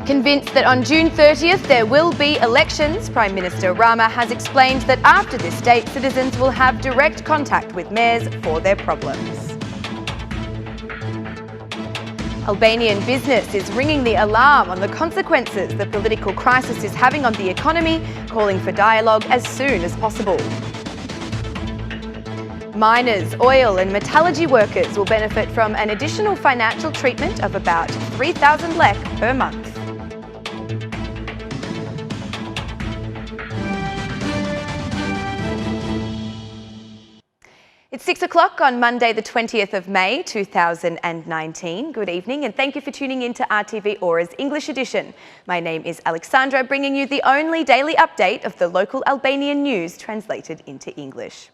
Convinced that on June 30th there will be elections, Prime Minister Rama has explained that after this date, citizens will have direct contact with mayors for their problems. Albanian business is ringing the alarm on the consequences the political crisis is having on the economy, calling for dialogue as soon as possible. Miners, oil and metallurgy workers will benefit from an additional financial treatment of about 3,000 lek per month. It's 6 o'clock on Monday, the 20th of May, 2019. Good evening and thank you for tuning in to RTV Ora's English edition. My name is Alexandra, bringing you the only daily update of the local Albanian news translated into English.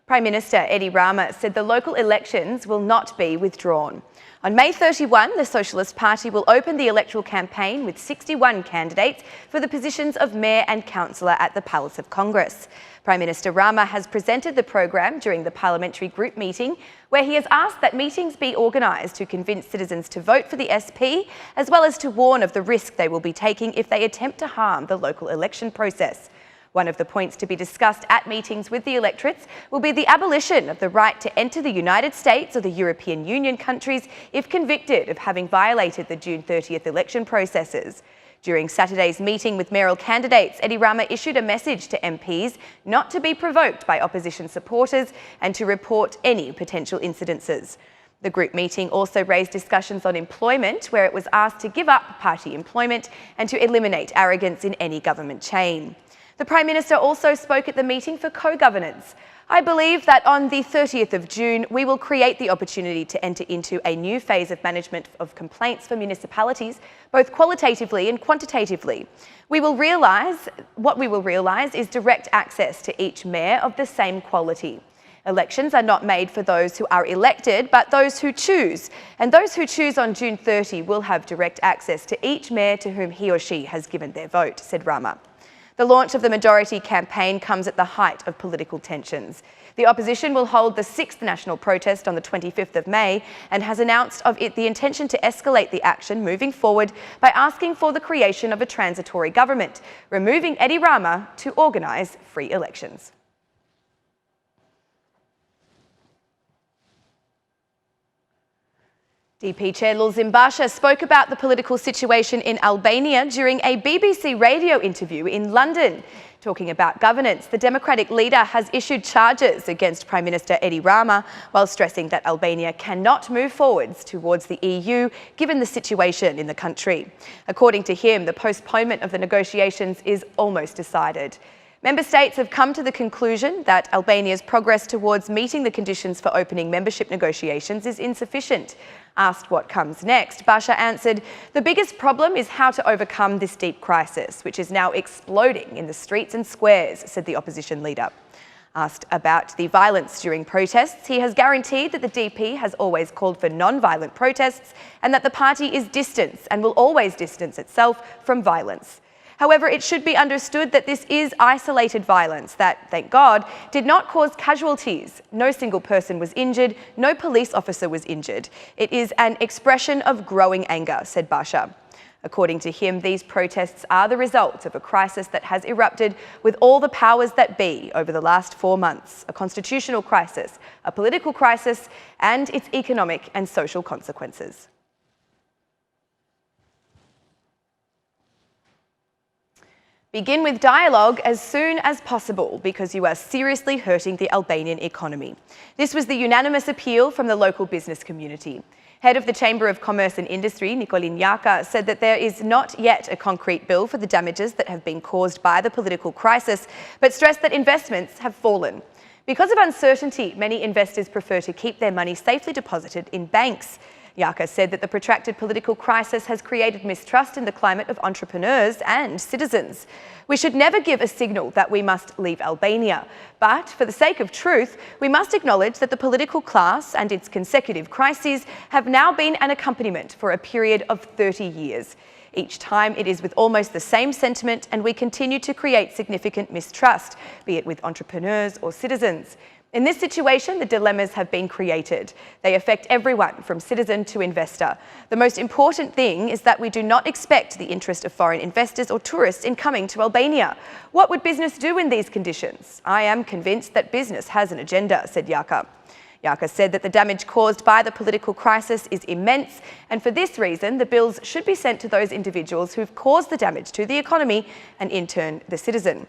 Prime Minister Edi Rama said the local elections will not be withdrawn. On May 31, the Socialist Party will open the electoral campaign with 61 candidates for the positions of Mayor and Councillor at the Palace of Congress. Prime Minister Rama has presented the program during the parliamentary group meeting, where he has asked that meetings be organised to convince citizens to vote for the SP, as well as to warn of the risk they will be taking if they attempt to harm the local election process. One of the points to be discussed at meetings with the electorates will be the abolition of the right to enter the United States or the European Union countries if convicted of having violated the June 30th election processes. During Saturday's meeting with mayoral candidates, Edi Rama issued a message to MPs not to be provoked by opposition supporters and to report any potential incidences. The group meeting also raised discussions on employment, where it was asked to give up party employment and to eliminate arrogance in any government chain. The Prime Minister also spoke at the meeting for co-governance. I believe that on the 30th of June, we will create the opportunity to enter into a new phase of management of complaints for municipalities, both qualitatively and quantitatively. What we will realise is direct access to each mayor of the same quality. Elections are not made for those who are elected, but those who choose. And those who choose on June 30 will have direct access to each mayor to whom he or she has given their vote, said Rama. The launch of the majority campaign comes at the height of political tensions. The opposition will hold the 6th national protest on the 25th of May and has announced the intention to escalate the action moving forward by asking for the creation of a transitory government, removing Edi Rama to organise free elections. DP Chair Lulzim Basha spoke about the political situation in Albania during a BBC radio interview in London. Talking about governance, the Democratic leader has issued charges against Prime Minister Edi Rama while stressing that Albania cannot move forwards towards the EU given the situation in the country. According to him, the postponement of the negotiations is almost decided. Member states have come to the conclusion that Albania's progress towards meeting the conditions for opening membership negotiations is insufficient. Asked what comes next, Basha answered, "The biggest problem is how to overcome this deep crisis, which is now exploding in the streets and squares," said the opposition leader. Asked about the violence during protests, he has guaranteed that the DP has always called for non-violent protests and that the party is distanced and will always distance itself from violence. However, it should be understood that this is isolated violence that, thank God, did not cause casualties. No single person was injured, no police officer was injured. It is an expression of growing anger, said Basha. According to him, these protests are the result of a crisis that has erupted with all the powers that be over the last 4 months, a constitutional crisis, a political crisis, and its economic and social consequences. Begin with dialogue as soon as possible because you are seriously hurting the Albanian economy. This was the unanimous appeal from the local business community. Head of the Chamber of Commerce and Industry, Nikolin Jaka, said that there is not yet a concrete bill for the damages that have been caused by the political crisis, but stressed that investments have fallen. Because of uncertainty, many investors prefer to keep their money safely deposited in banks. Jaka said that the protracted political crisis has created mistrust in the climate of entrepreneurs and citizens. We should never give a signal that we must leave Albania, but for the sake of truth, we must acknowledge that the political class and its consecutive crises have now been an accompaniment for a period of 30 years. Each time it is with almost the same sentiment and we continue to create significant mistrust, be it with entrepreneurs or citizens. In this situation, the dilemmas have been created. They affect everyone, from citizen to investor. The most important thing is that we do not expect the interest of foreign investors or tourists in coming to Albania. What would business do in these conditions? I am convinced that business has an agenda, said Jaka. Jaka said that the damage caused by the political crisis is immense, and for this reason, the bills should be sent to those individuals who've caused the damage to the economy and, in turn, the citizen.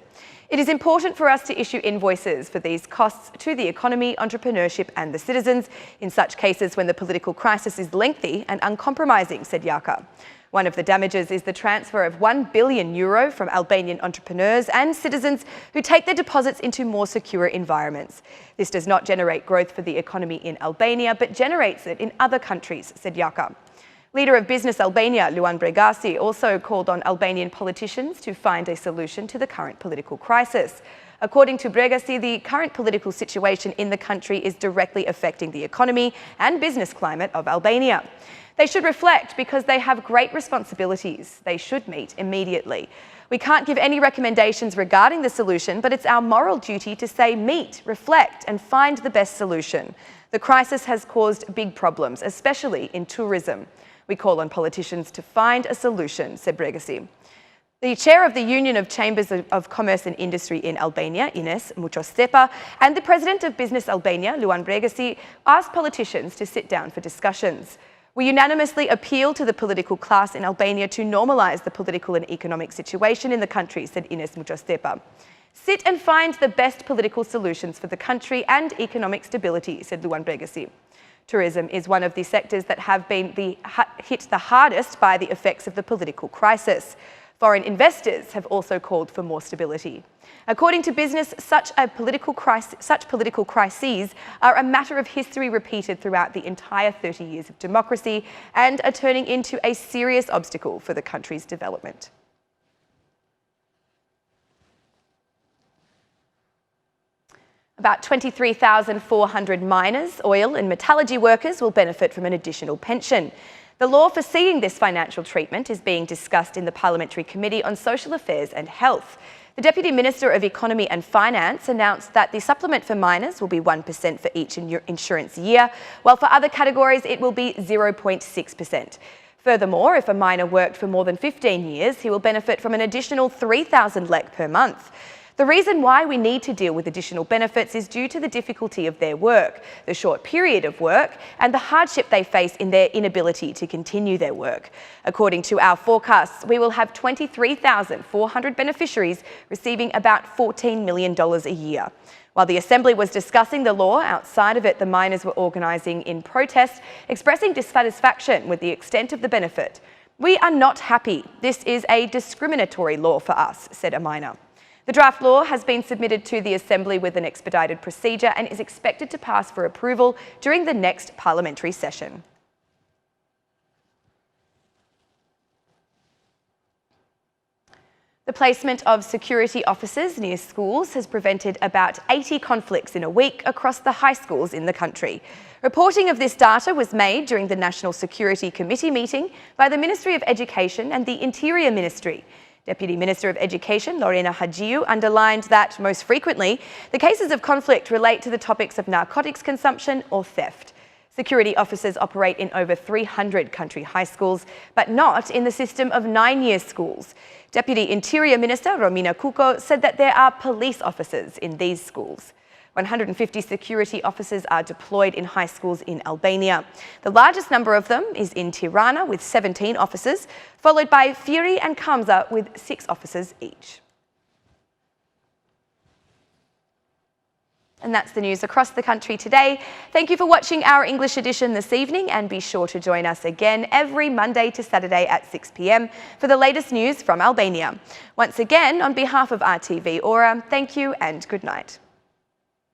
It is important for us to issue invoices for these costs to the economy, entrepreneurship and the citizens, in such cases when the political crisis is lengthy and uncompromising, said Jaka. One of the damages is the transfer of €1 billion from Albanian entrepreneurs and citizens who take their deposits into more secure environments. This does not generate growth for the economy in Albania, but generates it in other countries, said Jaka. Leader of Business Albania, Luan Bregasi, also called on Albanian politicians to find a solution to the current political crisis. According to Bregasi, the current political situation in the country is directly affecting the economy and business climate of Albania. They should reflect because they have great responsibilities. They should meet immediately. We can't give any recommendations regarding the solution, but it's our moral duty to say meet, reflect and find the best solution. The crisis has caused big problems, especially in tourism. We call on politicians to find a solution, said Bregasi. The chair of the Union of Chambers of Commerce and Industry in Albania, Ines Muchostepa, and the president of Business Albania, Luan Bregasi, asked politicians to sit down for discussions. We unanimously appeal to the political class in Albania to normalise the political and economic situation in the country, said Ines Muchostepa. Sit and find the best political solutions for the country and economic stability, said Luan Bregasi. Tourism is one of the sectors that have been hit the hardest by the effects of the political crisis. Foreign investors have also called for more stability. According to business, such political crises are a matter of history repeated throughout the entire 30 years of democracy and are turning into a serious obstacle for the country's development. About 23,400 miners, oil and metallurgy workers will benefit from an additional pension. The law foreseeing this financial treatment is being discussed in the Parliamentary Committee on Social Affairs and Health. The Deputy Minister of Economy and Finance announced that the supplement for miners will be 1% for each insurance year, while for other categories it will be 0.6%. Furthermore, if a miner worked for more than 15 years, he will benefit from an additional 3,000 lek per month. The reason why we need to deal with additional benefits is due to the difficulty of their work, the short period of work, and the hardship they face in their inability to continue their work. According to our forecasts, we will have 23,400 beneficiaries receiving about $14 million a year. While the Assembly was discussing the law, outside of it the miners were organising in protest, expressing dissatisfaction with the extent of the benefit. We are not happy. This is a discriminatory law for us, said a miner. The draft law has been submitted to the Assembly with an expedited procedure and is expected to pass for approval during the next parliamentary session. The placement of security officers near schools has prevented about 80 conflicts in a week across the high schools in the country. Reporting of this data was made during the National Security Committee meeting by the Ministry of Education and the Interior Ministry. Deputy Minister of Education, Lorena Hagiu, underlined that most frequently, the cases of conflict relate to the topics of narcotics consumption or theft. Security officers operate in over 300 country high schools, but not in the system of 9-year schools. Deputy Interior Minister Romina Kuko said that there are police officers in these schools. 150 security officers are deployed in high schools in Albania. The largest number of them is in Tirana with 17 officers, followed by Firi and Kamsa with 6 officers each. And that's the news across the country today. Thank you for watching our English edition this evening, and be sure to join us again every Monday to Saturday at 6 p.m. for the latest news from Albania. Once again, on behalf of RTV Ora, thank you and good night.